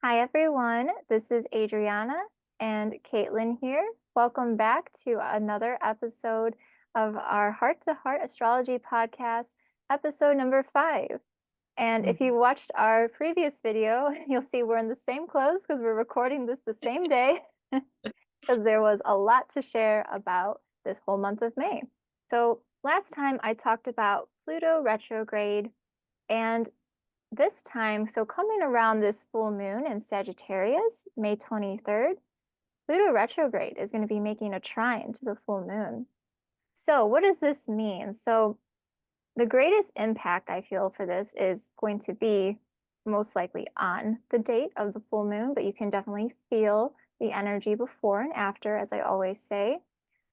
Hi everyone, this is Adriana and Caitlin here. Welcome back to another episode of our Heart to Heart Astrology Podcast, episode number 5. And if you watched our previous video, you'll see we're in the same clothes because we're recording this the same day because there was a lot to share about this whole month of May. So last time I talked about Pluto retrograde, and this time, so coming around this full moon in Sagittarius, May 23rd, Pluto retrograde is going to be making a trine to the full moon. So what does this mean? So the greatest impact I feel for this is going to be most likely on the date of the full moon, but you can definitely feel the energy before and after, as I always say.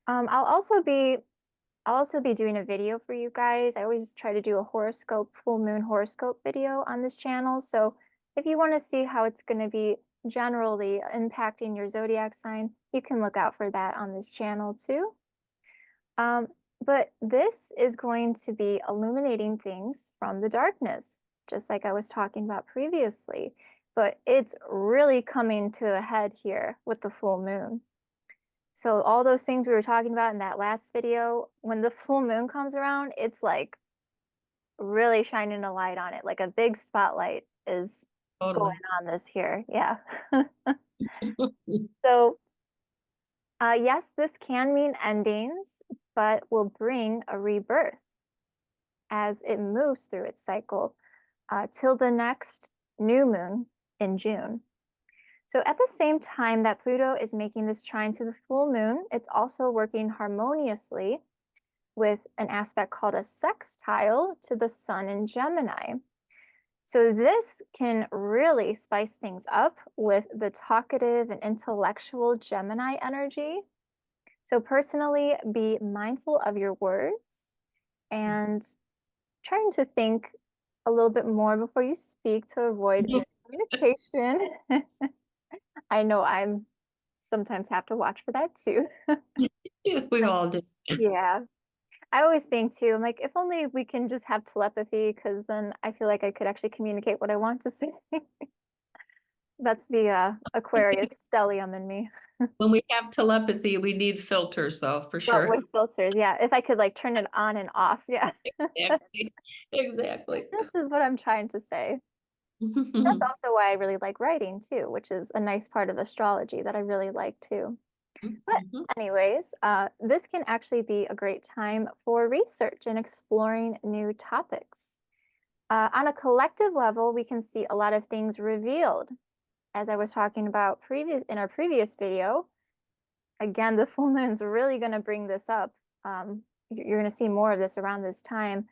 I'll also be doing a video for you guys. I always try to do a horoscope, full moon horoscope video on this channel. So if you want to see how it's going to be generally impacting your zodiac sign, you can look out for that on this channel too. But this is going to be illuminating things from the darkness, just like I was talking about previously. But it's really coming to a head here with the full moon. So all those things we were talking about in that last video, when the full moon comes around, it's like really shining a light on it. Like a big spotlight is Totally. going on this here. Yeah. So yes, this can mean endings, but will bring a rebirth as it moves through its cycle till the next new moon in June. So at the same time that Pluto is making this trine to the full moon, it's also working harmoniously with an aspect called a sextile to the sun in Gemini. So this can really spice things up with the talkative and intellectual Gemini energy. So personally, be mindful of your words and trying to think a little bit more before you speak to avoid miscommunication. I know I'm sometimes have to watch for that too. We Like, all do. yeah. I always think too, I'm like, if only we can just have telepathy, because then I feel like I could actually communicate what I want to say. That's the I think Aquarius stellium in me. when we have telepathy, we need filters, though, for But sure. with filters, yeah. If I could like turn it on and off, yeah. Exactly. Exactly. This is what I'm trying to say. That's also why I really like writing too, which is a nice part of astrology that I really like too. But Mhm. anyways, this can actually be a great time for research and exploring new topics. On a collective level, we can see a lot of things revealed. As I was talking about in our previous video, again, the full moon's really going to bring this up. You're going to see more of this around this time.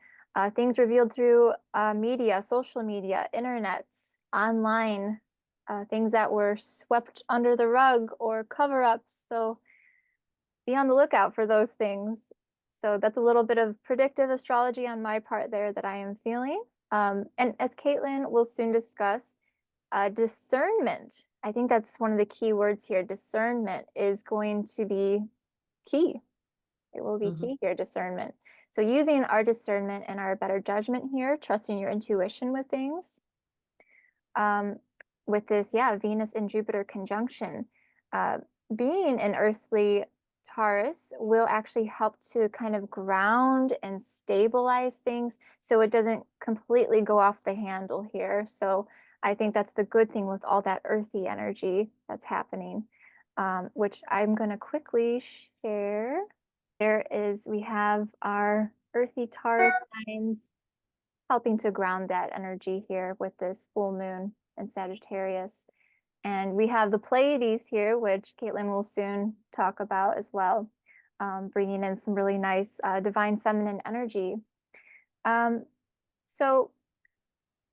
Things revealed through media, social media, internet, online, things that were swept under the rug or cover-ups. So be on the lookout for those things. So that's a little bit of predictive astrology on my part there that I am feeling. And as Caitlin will soon discuss, discernment. I think that's one of the key words here. Discernment is going to be key. It will be Mhm. key here, discernment. So using our discernment and our better judgment here, trusting your intuition with things. With this, yeah, Venus and Jupiter conjunction. Being an earthly Taurus will actually help to kind of ground and stabilize things so it doesn't completely go off the handle here. So I think that's the good thing with all that earthy energy that's happening, which I'm going to quickly share. We have our earthy Taurus signs helping to ground that energy here with this full moon in Sagittarius. And we have the Pleiades here, which Caitlin will soon talk about as well, bringing in some really nice divine feminine energy. Um, so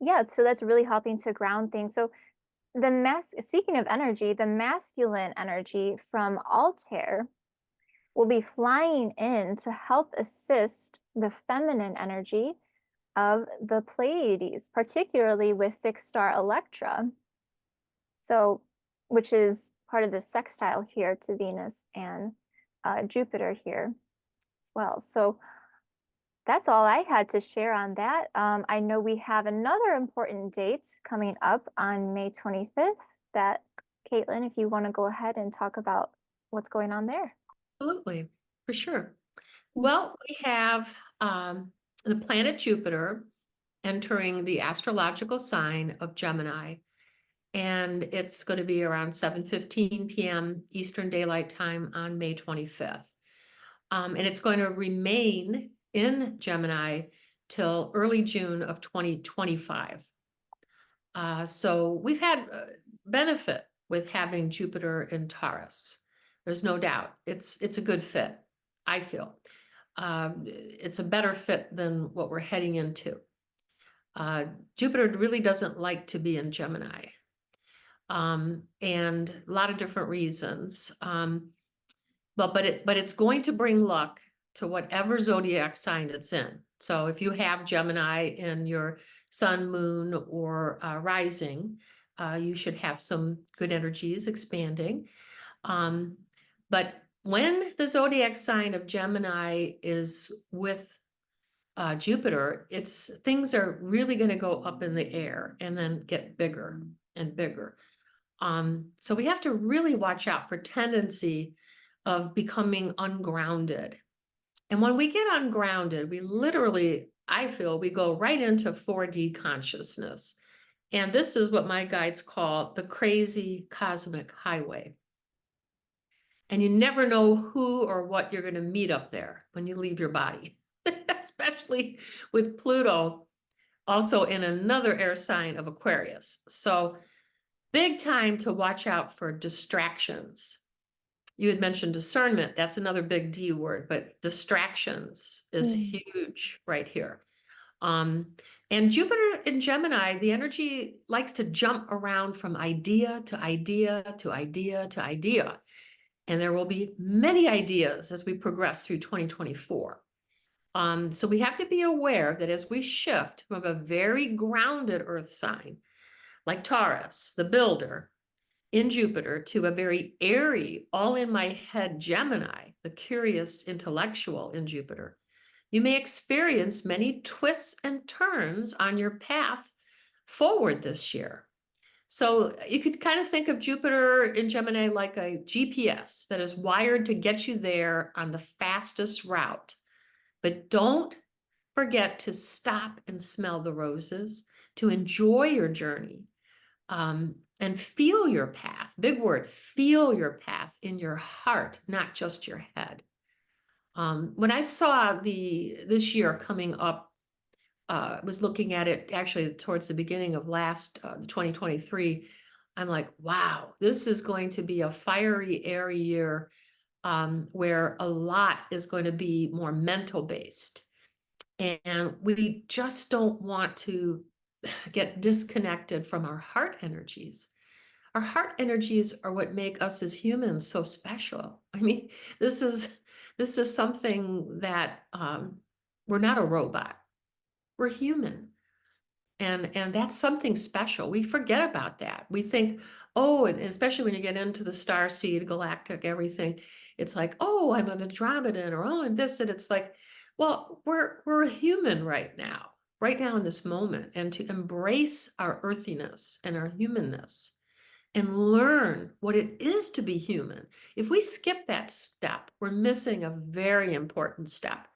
yeah, so that's really helping to ground things. So speaking of energy, the masculine energy from Altair will be flying in to help assist the feminine energy of the Pleiades, particularly with fixed star Electra. So, which is part of the sextile here to Venus and Jupiter here as well. So that's all I had to share on that. I know we have another important date coming up on May 25th. that, Caitlin, if you want to go ahead and talk about what's going on there. Absolutely, for sure. Mm. Well, we have the planet Jupiter entering the astrological sign of Gemini, and it's going to be around 7:15 p.m. Eastern Daylight Time on May 25th. And it's going to remain in Gemini till early June of 2025. So we've had benefit with having Jupiter in Taurus. There's no doubt. It's a good fit, I feel. It's a better fit than what we're heading into. Jupiter really doesn't like to be in Gemini, and a lot of different reasons. But it's going to bring luck to whatever zodiac sign it's in. So if you have Gemini in your sun, moon, or rising, you should have some good energies expanding. But when the zodiac sign of Gemini is with Jupiter, things are really going to go up in the air and then get bigger and bigger. So we have to really watch out for tendency of becoming ungrounded. And when we get ungrounded, we literally, I feel, we go right into 4D consciousness. And this is what my guides call the crazy cosmic highway. And you never know who or what you're going to meet up there when you leave your body, especially with Pluto also in another air sign of Aquarius. So big time to watch out for distractions. You had mentioned discernment. That's another big D word, but distractions is huge right here. And Jupiter in Gemini, the energy likes to jump around from idea to idea to idea to idea. And there will be many ideas as we progress through 2024. So we have to be aware that as we shift from a very grounded earth sign, like Taurus, the builder, in Jupiter, to a very airy, all in my head Gemini, the curious intellectual in Jupiter, you may experience many twists and turns on your path forward this year. So you could kind of think of Jupiter in Gemini like a GPS that is wired to get you there on the fastest route. But don't forget to stop and smell the roses, to enjoy your journey, and feel your path. Big word, feel your path in your heart, not just your head. When I saw this year coming up, was looking at it actually towards the beginning of the 2023. I'm like, wow, this is going to be a fiery, airy year, where a lot is going to be more mental based. And we just don't want to get disconnected from our heart energies. Our heart energies are what make us as humans so special. I mean, this is something that we're not a robot. We're human. And that's something special. We forget about that. We think, oh, and especially when you get into the star seed, galactic, everything, it's like, oh, I'm an Andromedan, or oh, I'm this, and it's like, well, we're a human right now in this moment, and to embrace our earthiness and our humanness and learn what it is to be human. If we skip that step, we're missing a very important step,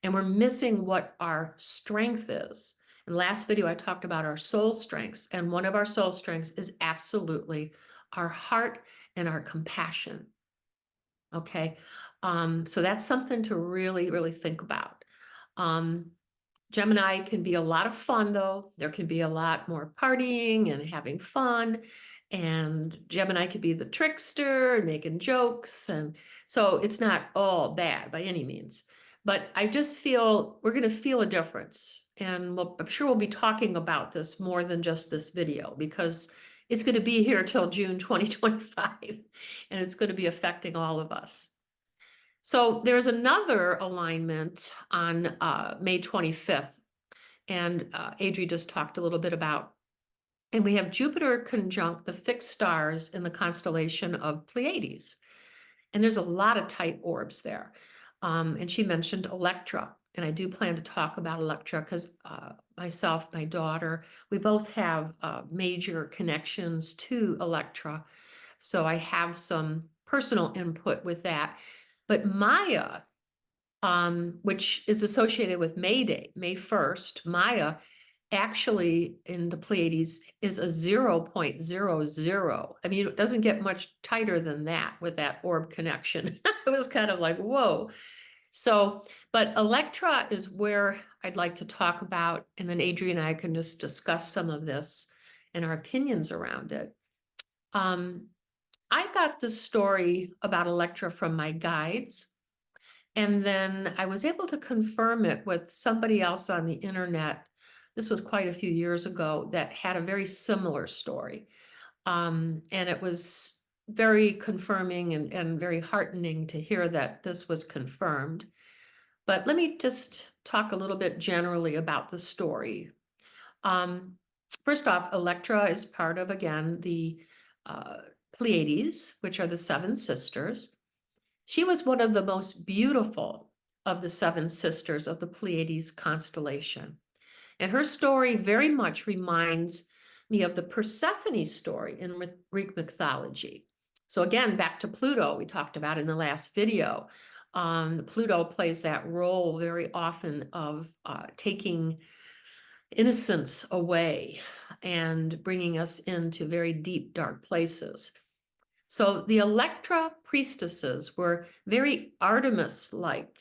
and we're missing what our strength is. In the last video, I talked about our soul strengths, and one of our soul strengths is absolutely our heart and our compassion. Okay, so that's something to really, really think about. Gemini can be a lot of fun, though. There can be a lot more partying and having fun. And Gemini could be the trickster and making jokes. And so it's not all bad by any means. But I just feel we're going to feel a difference. And I'm sure we'll be talking about this more than just this video, because it's going to be here till June 2025. And it's going to be affecting all of us. So there's another alignment on May 25th, and Adri just talked a little bit about. And we have Jupiter conjunct the fixed stars in the constellation of Pleiades. And there's a lot of tight orbs there. And she mentioned Electra. and I do plan to talk about Electra because myself, my daughter, we both have major connections to Electra. So I have some personal input with that. But Maya, which is associated with May Day, May 1st, Maya actually in the Pleiades is a 0.00. I mean, it doesn't get much tighter than that with that orb connection. It was kind of like, whoa. So, but Electra is where I'd like to talk about, and then Adriana and I can just discuss some of this and our opinions around it. I got this story about Electra from my guides, and then I was able to confirm it with somebody else on the internet. This was quite a few years ago that had a very similar story. And it was very confirming and very heartening to hear that this was confirmed. But let me just talk a little bit generally about the story. First off, Electra is part of, again, the Pleiades, which are the seven sisters. She was one of the most beautiful of the seven sisters of the Pleiades constellation. And her story very much reminds me of the Persephone story in Greek mythology. So again, back to Pluto, we talked about in the last video. Pluto plays that role very often of taking innocence away and bringing us into very deep, dark places. So the Electra priestesses were very Artemis-like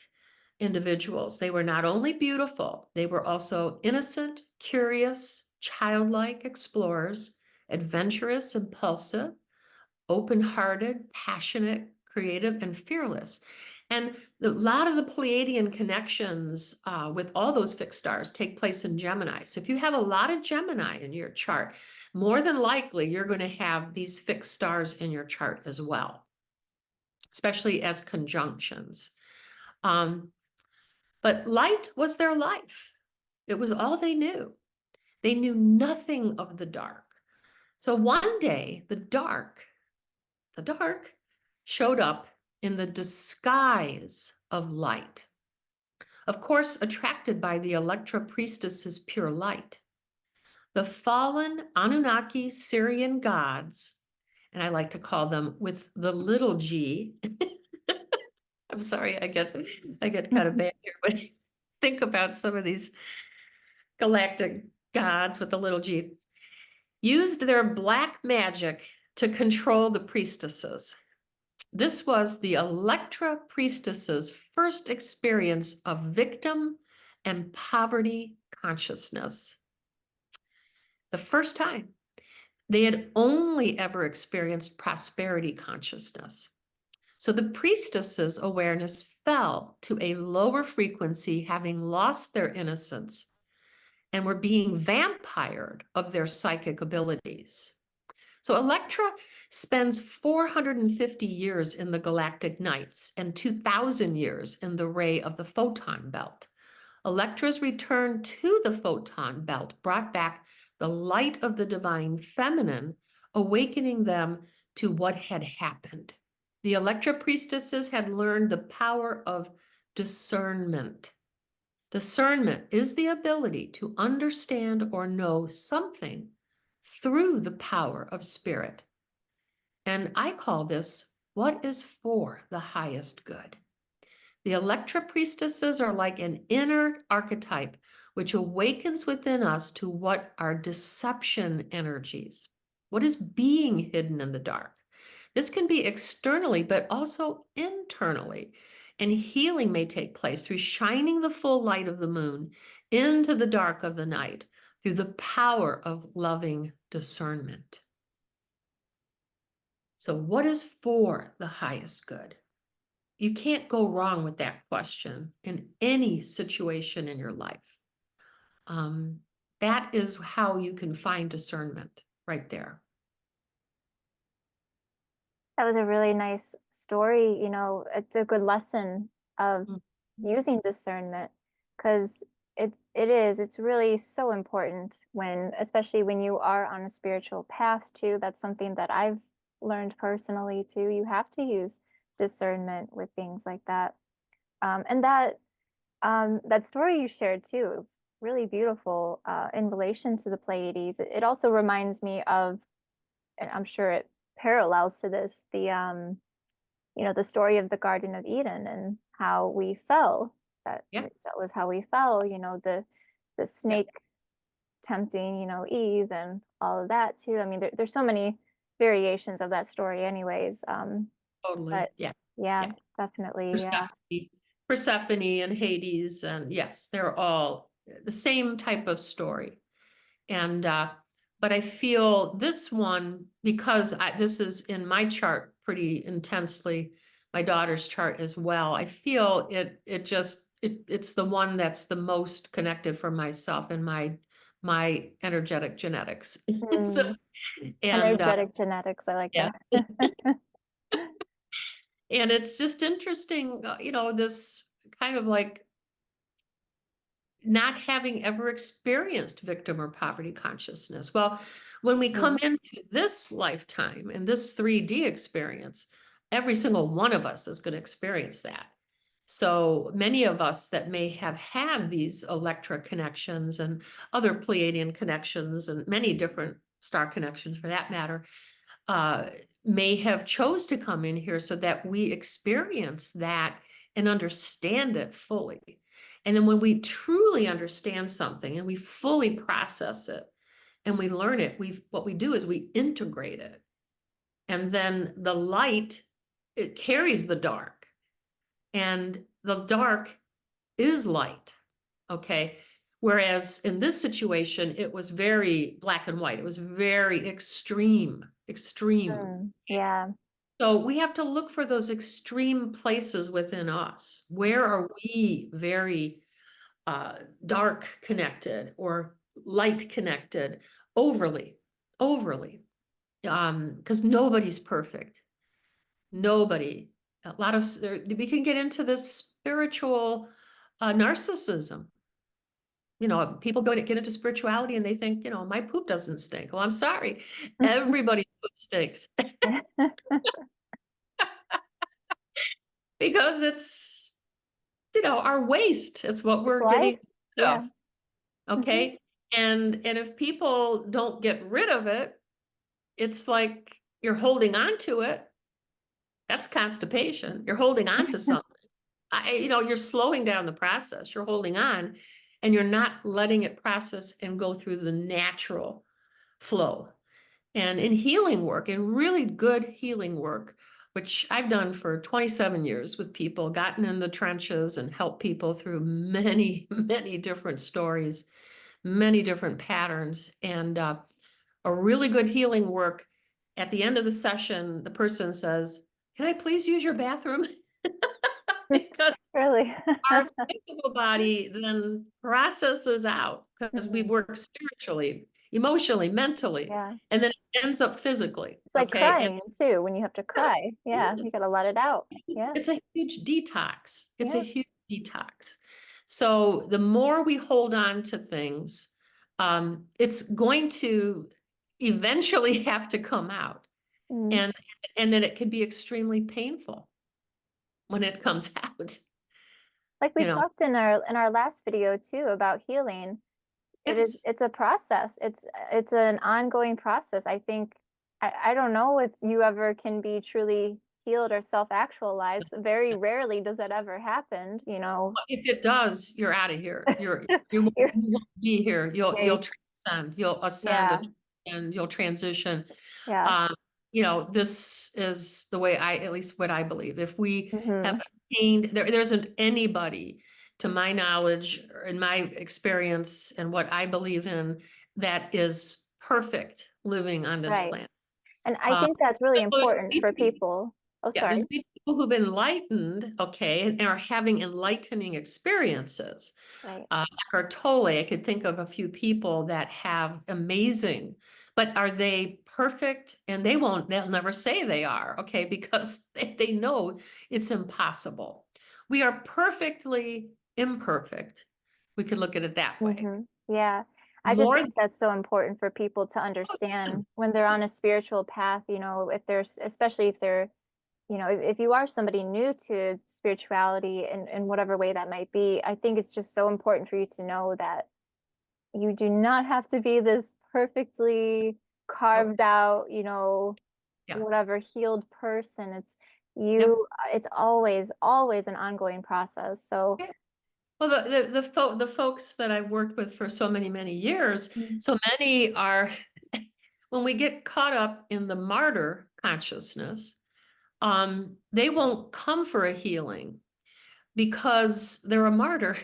individuals. They were not only beautiful, they were also innocent, curious, childlike explorers, adventurous, impulsive, open-hearted, passionate, creative, and fearless. And a lot of the Pleiadian connections with all those fixed stars take place in Gemini. So if you have a lot of Gemini in your chart, more than likely you're going to have these fixed stars in your chart as well, especially as conjunctions. But light was their life. It was all they knew. They knew nothing of the dark. So one day, the dark showed up in the disguise of light. Of course, attracted by the Electra priestess's pure light. The fallen Anunnaki Syrian gods, and I like to call them with the little g. I'm sorry, I get kind of bad here when I think about some of these galactic gods with the little g, used their black magic to control the priestesses. This was the Electra priestess's first experience of victim and poverty consciousness. The first time. They had only ever experienced prosperity consciousness. So the priestess's awareness fell to a lower frequency, having lost their innocence and were being vampired of their psychic abilities. So Electra spends 450 years in the galactic nights and 2,000 years in the ray of the photon belt. Electra's return to the photon belt brought back the light of the divine feminine, awakening them to what had happened. The Electra priestesses had learned the power of discernment. Discernment is the ability to understand or know something through the power of spirit. And I call this what is for the highest good. The Electra priestesses are like an inner archetype which awakens within us to what are deception energies, what is being hidden in the dark. This can be externally, but also internally. And healing may take place through shining the full light of the moon into the dark of the night through the power of loving discernment. So what is for the highest good? You can't go wrong with that question in any situation in your life. That is how you can find discernment right there. That was a really nice story. It's a good lesson of using discernment, because it's really so important especially when you are on a spiritual path too. That's something that I've learned personally too. You have to use discernment with things like that. And that That story you shared too, it was really beautiful in relation to the Pleiades. It also reminds me of, and I'm sure it parallels to this, the story of the Garden of Eden and how we fell. Yeah, That was how we fell, the yeah, snake tempting, Eve and all of that too. I mean, there's so many variations of that story anyways. totally. But Yeah, yeah, yeah. definitely, yeah. Persephone, Persephone and Hades, and yes, they're all the same type of story. And but I feel this one, because this is in my chart pretty intensely, my daughter's chart as well. I feel it's the one that's the most connected for myself and my energetic genetics. So, Mm, and energetic genetics, I like yeah, that. and it's just interesting, this kind of like not having ever experienced victim or poverty consciousness. Well, when we come Mhm. into this lifetime and this 3D experience, every single one of us is going to experience that. So many of us that may have had these Electra connections and other Pleiadian connections and many different star connections for that matter, uh, may have chose to come in here so that we experience that and understand it fully. And then when we truly understand something and we fully process it and we learn it, what we do is we integrate it. And then the light, it carries the dark, and the dark is light. Okay. Whereas in this situation, it was very black and white. It was very extreme, extreme. Yeah. So we have to look for those extreme places within us. Where are we very dark connected or light connected, overly, overly? Because nobody's perfect. Nobody. A lot of we can get into this spiritual narcissism. People get into spirituality and they think, my poop doesn't stink. Well, I'm sorry. Everybody's poop stinks because it's, our waste. It's what It's we're life. getting rid Yeah. of. Hmm. Okay. And if people don't get rid of it, it's like you're holding on to it. That's constipation. You're holding on to something. You're slowing down the process. You're holding on and you're not letting it process and go through the natural flow. And in healing work, in really good healing work, which I've done for 27 years with people, gotten in the trenches and helped people through many, many different stories, many different patterns, and a really good healing work. At the end of the session, the person says, "Can I please use your bathroom?" Because Really. our physical body then processes out because we Mhm. work spiritually, emotionally, mentally, Yeah. and then it ends up physically. It's like Okay. And crying too, when you have to cry. Yeah, you gotta let it out. Yeah. it's a huge detox. It's a Yeah. huge detox. So the more we hold on to things, it's going to eventually have to come out. Mm. And and then it can be extremely painful when it comes out, Like we you know. talked in our last video too about healing. Yes. It's a process. It's an ongoing process. I think I don't know if you ever can be truly healed or self-actualized. Very rarely does that ever happen, If it does, you're out of here. You're, You won't be here. You'll yeah, transcend. You'll ascend yeah, and you'll transition. yeah. Um, this is the way at least what I believe. If we have Hmm. attained, there isn't anybody, to my knowledge, or in my experience, and what I believe in, that is perfect living on this Right. planet. And I Uh, think that's really there's important for many people. Oh, yeah, there's sorry. many people who've enlightened, okay, and are having enlightening experiences. Right. Eckhart Tolle, I could think of a few people that have amazing, but are they perfect? And they'll never say they are, okay, because they know it's impossible. We are perfectly imperfect. We could look at it that way. Hmm. Yeah. I just More think that's so important for people to than understand when they're on a spiritual path, if there's, especially if they're you know, if you are somebody new to spirituality in whatever way that might be, I think it's just so important for you to know that you do not have to be this perfectly Nope. carved out, you know, Yeah. whatever healed person. It's Yep. it's always an ongoing process. So Yeah. Well, the folks that I've worked with for so many years, mm, so many are, when we get caught up in the martyr consciousness, they won't come for a healing because they're a martyr.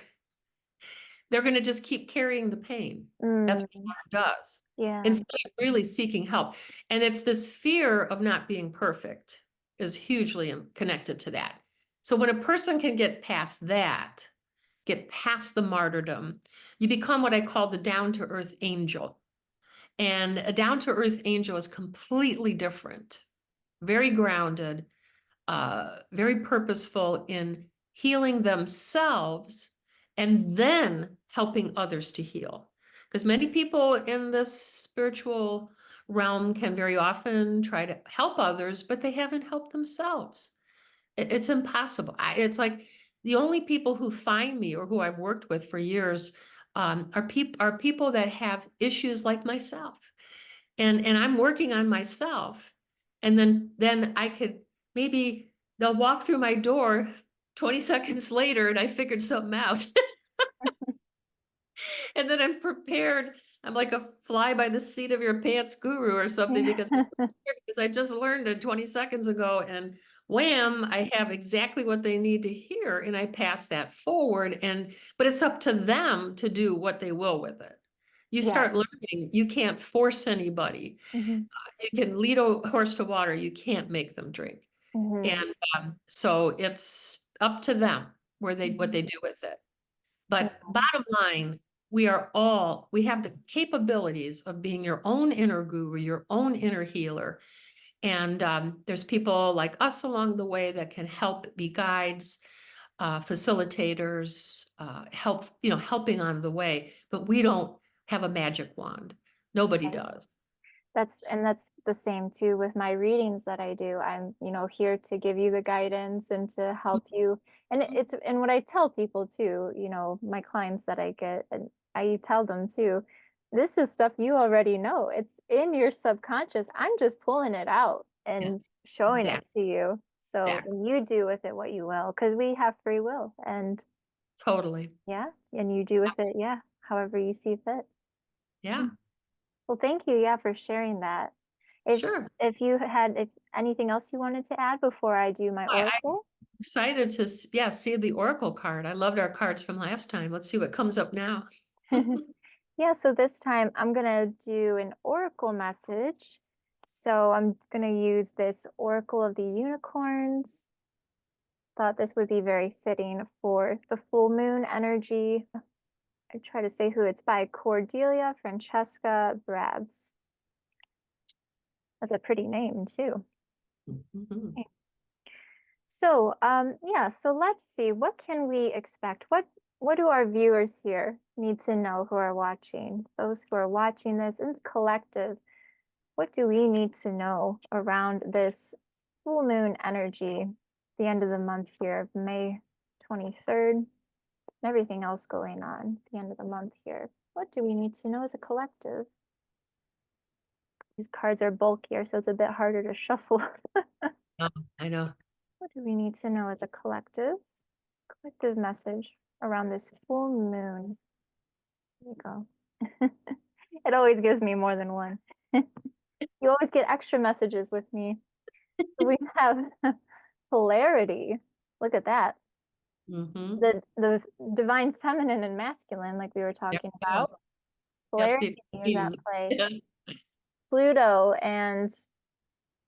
They're going to just keep carrying the pain. That's what mm, it does, yeah. instead of really seeking help. And it's this fear of not being perfect is hugely connected to that. So when a person can get past that, get past the martyrdom, you become what I call the down-to-earth angel. And a down-to-earth angel is completely different, very grounded, very purposeful in healing themselves and then helping others to heal. Because many people in this spiritual realm can very often try to help others, but they haven't helped themselves. It's impossible. It's like the only people who find me or who I've worked with for years are people that have issues like myself, and I'm working on myself, and then I could maybe they'll walk through my door 20 seconds later, and I figured something out. And then I'm prepared. I'm like a fly by the seat of your pants guru or something because I just learned it 20 seconds ago, and wham, I have exactly what they need to hear, and I pass that forward. But it's up to them to do what they will with it. You Yes. start learning, you can't force anybody. Mhm. You can lead a horse to water, you can't make them drink. Mhm. And so it's up to them what they Mhm. do with it. Yeah. But bottom line, we have the capabilities of being your own inner guru, your own inner healer. And there's people like us along the way that can help be guides, facilitators, helping on the way. But we don't have a magic wand. Nobody Right. does. That's the same too with my readings that I do. I'm, you know, here to give you the guidance and to help you. And it's and what I tell people too, you know, my clients that I get, and I tell them too, this is stuff you already know. It's in your subconscious. I'm just pulling it out and Yes, showing it exactly, to you. So exactly, you do with it what you will, because we have free will. And totally. yeah, and you do with it, yeah, however you see fit. Yeah, Mm. Well, thank you, yeah, for sharing that. If sure. if anything else you wanted to add before I do my I'm oracle. excited to see the Oracle card. I loved our cards from last time. Let's see what comes up now. Yeah, so this time I'm gonna do an oracle message. So I'm gonna use this Oracle of the Unicorns. Thought this would be very fitting for the full moon energy. I try to say who it's by. Cordelia Francesca Brabs. That's a pretty name too. Mhm. So, yeah, so let's see, what can we expect? What do our viewers here need to know who are watching? Those who are watching this in the collective, what do we need to know around this full moon energy, the end of the month here of May 23rd, and everything else going on, the end of the month here? What do we need to know as a collective? These cards are bulkier, so it's a bit harder to shuffle. Oh, I know. What do we need to know as a collective? Collective message around this full moon. There you go. It always gives me more than one. You always get extra messages with me. So we have polarity. Look at that. Hmm. The divine feminine and masculine, like we were There talking we go. about. Yes, Polarity the is at extreme. play. Yes. Pluto and,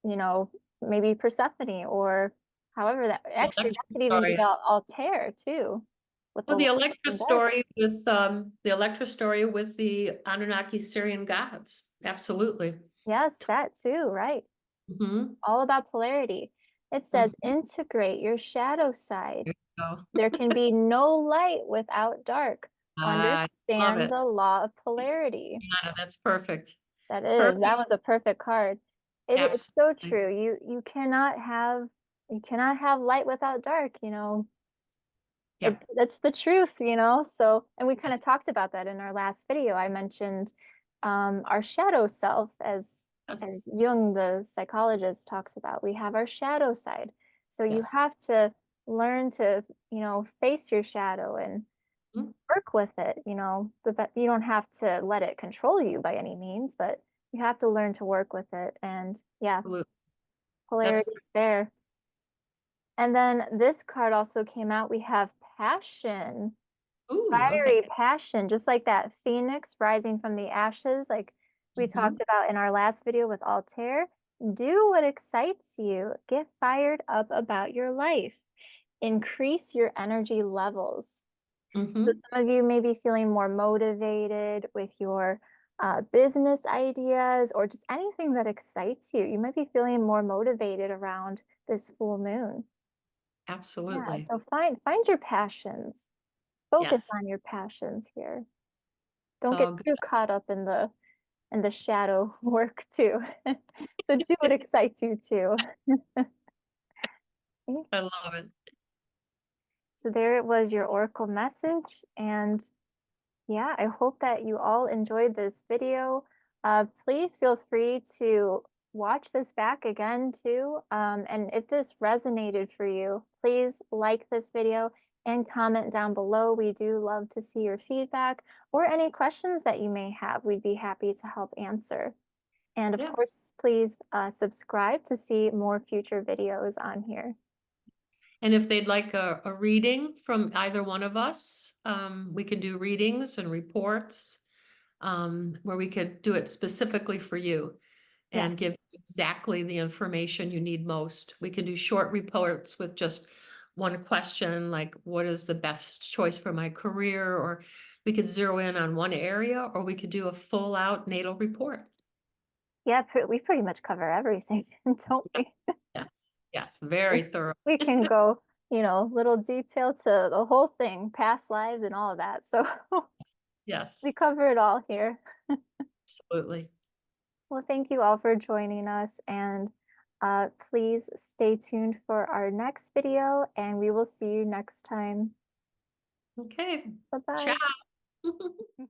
you know, maybe Persephone, or however that The actually Electra that could even be story. Altair too, with the Well, the light Electra and dark. story with the Anunnaki Syrian gods. Absolutely. Yes, that too, right. Hmm. All about polarity. It says Hmm. integrate your shadow side. There you go. There can be no light without dark. I love Understand it. the law of polarity. Anna, that's perfect. That Perfect. was a perfect card. It's so Absolutely. true. You cannot have You cannot have light without dark, you know. Yep. That's the truth, you know. So, and we kind of Yes. talked about that in our last video. I mentioned our shadow self, as Yes. Jung, the psychologist, talks about. We have our shadow side. So you Yes. have to learn to, you know, face your shadow and Mhm. work with it, you know. But you don't have to let it control you by any means, but you have to learn to work with it. And yeah, Absolutely. That's polarities there. And then this card also came out. We have passion, ooh, okay. fiery passion, just like that phoenix rising from the ashes, like we Mhm. talked about in our last video with Altair. Do what excites you. Get fired up about your life. Increase your energy levels. So Mhm. some of you may be feeling more motivated with your business ideas or just anything that excites you. You might be feeling more motivated around this full moon. Yeah, Absolutely. so find your passions. Focus Yes. on your passions here. It's Don't get all good. too caught up in the shadow work too. So do what excites you too. Okay. I love it. So there it was, your oracle message. And yeah, I hope that you all enjoyed this video. Please feel free to watch this back again too. And if this resonated for you, please like this video and comment down below. We do love to see your feedback or any questions that you may have. We'd be happy to help answer. And of Yeah. course, please subscribe to see more future videos on here. And if they'd like a reading from either one of us, we can do readings and reports, where we could do it specifically for you and Yes. give you exactly the information you need most. We can do short reports with just one question, like what is the best choice for my career? Or we could zero in on one area, or we could do a full out natal report. Yeah, we pretty much cover everything, don't we? Yes, yes, very thorough. We can go, you know, little detail to the whole thing, past lives and all of that. So we Yes, cover it all here. absolutely. Well, thank you all for joining us, and please stay tuned for our next video, and we will see you next time. Okay, Bye bye. ciao.